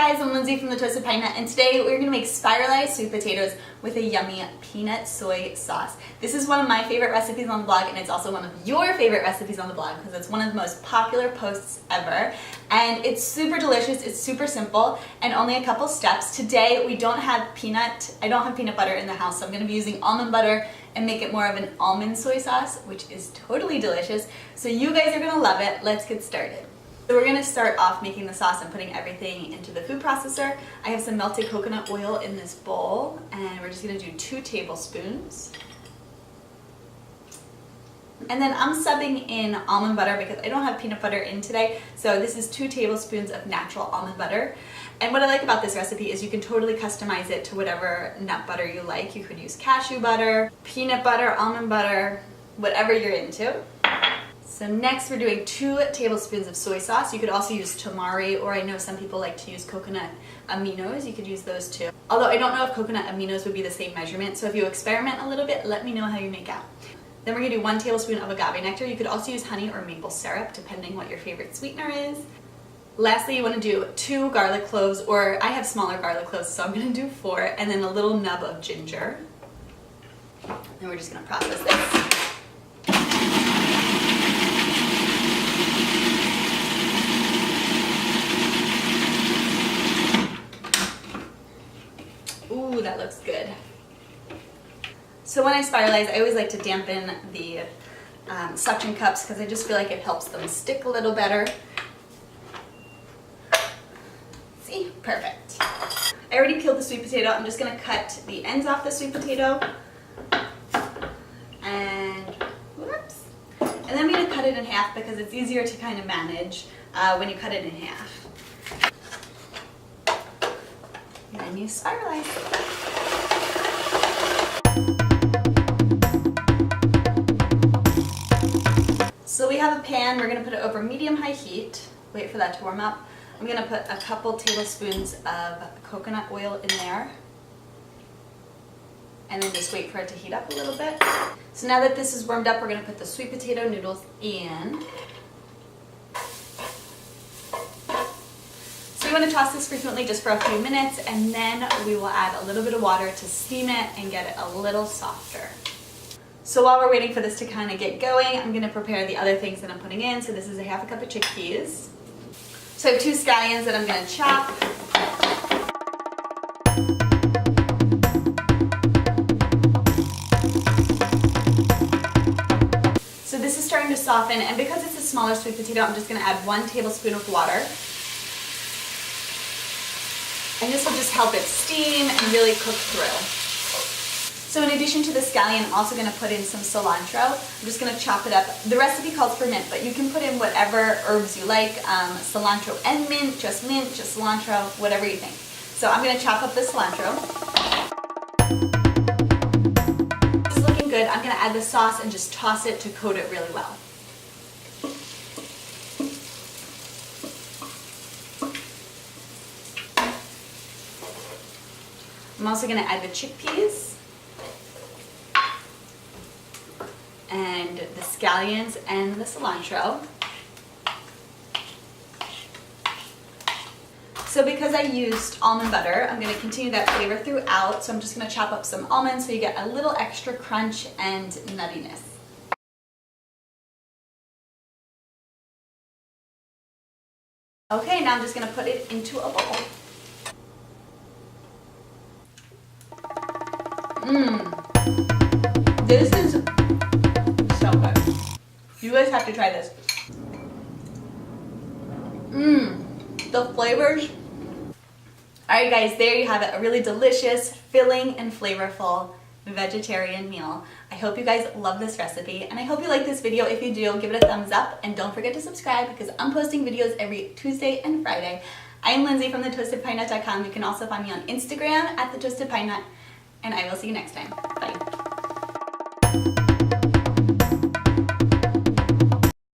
guys, I'm Lindsay from the Toasted Pine Nut, and today we're going to make spiralized sweet potatoes with a yummy peanut soy sauce. This is one of my favorite recipes on the blog, and it's also one of your favorite recipes on the blog because it's one of the most popular posts ever. And it's super delicious, it's super simple, and only a couple steps. Today I don't have peanut butter in the house, so I'm going to be using almond butter and make it more of an almond soy sauce, which is totally delicious. So you guys are going to love it. Let's get started. So we're going to start off making the sauce and putting everything into the food processor. I have some melted coconut oil in this bowl, and we're just going to do 2 tablespoons. And then I'm subbing in almond butter because I don't have peanut butter in today, so this is 2 tablespoons of natural almond butter. And what I like about this recipe is you can totally customize it to whatever nut butter you like. You could use cashew butter, peanut butter, almond butter, whatever you're into. So next we're doing 2 tablespoons of soy sauce. You could also use tamari, or I know some people like to use coconut aminos. You could use those too. Although I don't know if coconut aminos would be the same measurement, so if you experiment a little bit, let me know how you make out. Then we're going to do 1 tablespoon of agave nectar. You could also use honey or maple syrup, depending what your favorite sweetener is. Lastly, you want to do 2 garlic cloves, or I have smaller garlic cloves, so I'm going to do 4, and then a little nub of ginger. And we're just going to process this. Ooh, that looks good. So when I spiralize, I always like to dampen the suction cups because I just feel like it helps them stick a little better. See? Perfect. I already peeled the sweet potato. I'm just going to cut the ends off the sweet potato. And whoops. And then I'm going to cut it in half because it's easier to kind of manage when you cut it in half. And then you spiralize. So we have a pan, we're going to put it over medium-high heat. Wait for that to warm up. I'm going to put a couple tablespoons of coconut oil in there. And then just wait for it to heat up a little bit. So now that this is warmed up, we're going to put the sweet potato noodles in. So you want to toss this frequently just for a few minutes, and then we will add a little bit of water to steam it and get it a little softer. So while we're waiting for this to kind of get going, I'm going to prepare the other things that I'm putting in. So this is a half a cup of chickpeas. So I have 2 scallions that I'm going to chop. So this is starting to soften, and because it's a smaller sweet potato, I'm just going to add 1 tablespoon of water. And this will just help it steam and really cook through. So in addition to the scallion, I'm also going to put in some cilantro. I'm just going to chop it up. The recipe calls for mint, but you can put in whatever herbs you like. Cilantro and mint, just cilantro, whatever you think. So I'm going to chop up the cilantro. It's looking good. I'm going to add the sauce and just toss it to coat it really well. I'm also going to add the chickpeas and the scallions and the cilantro. So because I used almond butter, I'm going to continue that flavor throughout. So I'm just going to chop up some almonds so you get a little extra crunch and nuttiness. Okay, now I'm just going to put it into a bowl. This is so good. You guys have to try this. The flavors. Alright guys, there you have it. A really delicious, filling, and flavorful vegetarian meal. I hope you guys love this recipe, and I hope you like this video. If you do, give it a thumbs up, and don't forget to subscribe because I'm posting videos every Tuesday and Friday. I'm Lindsay from thetoastedpinenut.com. You can also find me on Instagram at thetoastedpinenut. And I will see you next time. Bye.